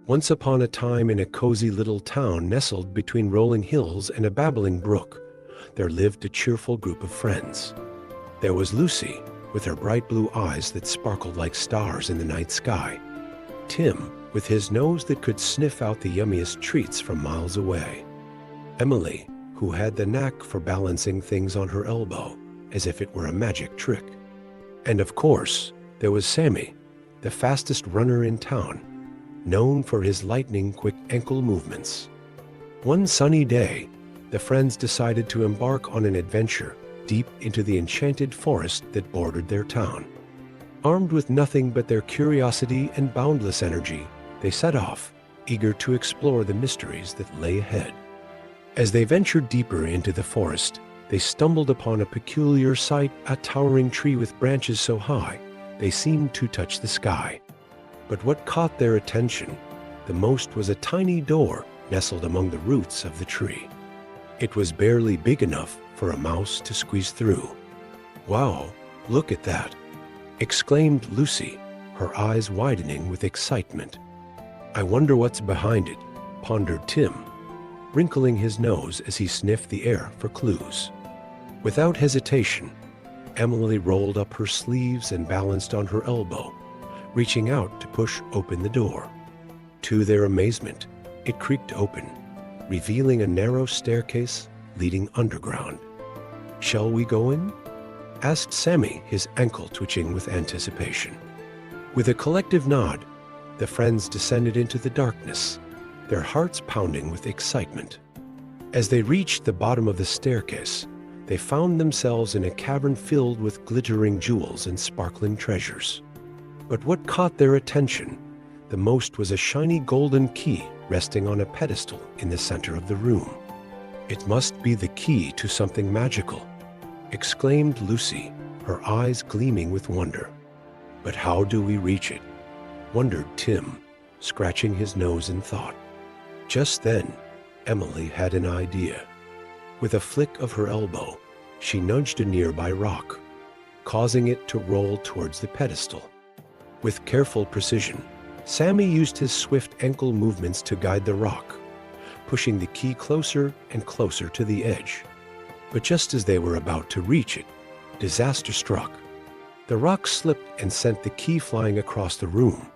Once upon a time, in a cozy little town nestled between rolling hills and a babbling brook, there lived a cheerful group of friends. There was Lucy, with her bright blue eyes that sparkled like stars in the night sky. Tim, with his nose that could sniff out the yummiest treats from miles away. Emily, who had the knack for balancing things on her elbow, as if it were a magic trick. And of course, there was Sammy, the fastest runner in town, known for his lightning-quick ankle movements. One sunny day, the friends decided to embark on an adventure deep into the enchanted forest that bordered their town. Armed with nothing but their curiosity and boundless energy, they set off, eager to explore the mysteries that lay ahead. As they ventured deeper into the forest, they stumbled upon a peculiar sight, a towering tree with branches so high they seemed to touch the sky. But what caught their attention the most was a tiny door nestled among the roots of the tree. It was barely big enough for a mouse to squeeze through. "Wow, look at that!" exclaimed Lucy, her eyes widening with excitement. "I wonder what's behind it," pondered Tim, wrinkling his nose as he sniffed the air for clues. Without hesitation, Emily rolled up her sleeves and balanced on her elbow, reaching out to push open the door. To their amazement, it creaked open, revealing a narrow staircase leading underground. "Shall we go in?" asked Sammy, his ankle twitching with anticipation. With a collective nod, the friends descended into the darkness, their hearts pounding with excitement. As they reached the bottom of the staircase, they found themselves in a cavern filled with glittering jewels and sparkling treasures. But what caught their attention the most was a shiny golden key resting on a pedestal in the center of the room. "It must be the key to something magical," exclaimed Lucy, her eyes gleaming with wonder. "But how do we reach it?" wondered Tim, scratching his nose in thought. Just then, Emily had an idea. With a flick of her elbow, she nudged a nearby rock, causing it to roll towards the pedestal. With careful precision, Sammy used his swift ankle movements to guide the rock, pushing the key closer and closer to the edge. But just as they were about to reach it, disaster struck. The rock slipped and sent the key flying across the room,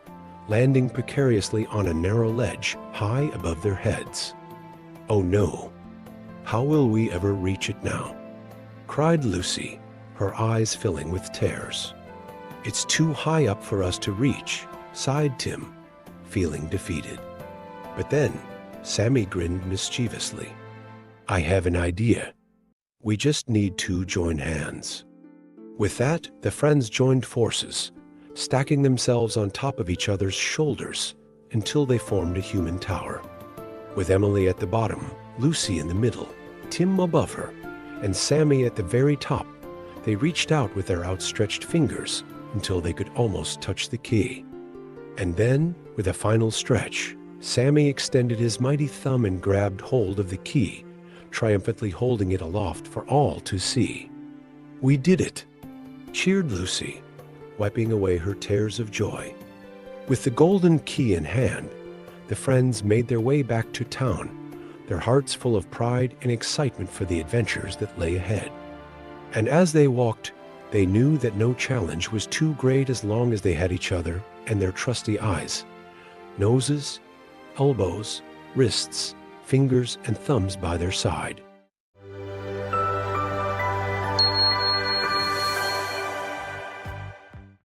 landing precariously on a narrow ledge high above their heads. "Oh no! How will we ever reach it now?" cried Lucy, her eyes filling with tears. "It's too high up for us to reach," sighed Tim, feeling defeated. But then Sammy grinned mischievously. "I have an idea. We just need to join hands." With that, the friends joined forces, stacking themselves on top of each other's shoulders until they formed a human tower. With Emily at the bottom, Lucy in the middle, Tim above her, and Sammy at the very top, they reached out with their outstretched fingers until they could almost touch the key. And then, with a final stretch, Sammy extended his mighty thumb and grabbed hold of the key, triumphantly holding it aloft for all to see. "We did it!" cheered Lucy, wiping away her tears of joy. With the golden key in hand, the friends made their way back to town, their hearts full of pride and excitement for the adventures that lay ahead. And as they walked, they knew that no challenge was too great as long as they had each other and their trusty eyes, noses, elbows, wrists, fingers, and thumbs by their side.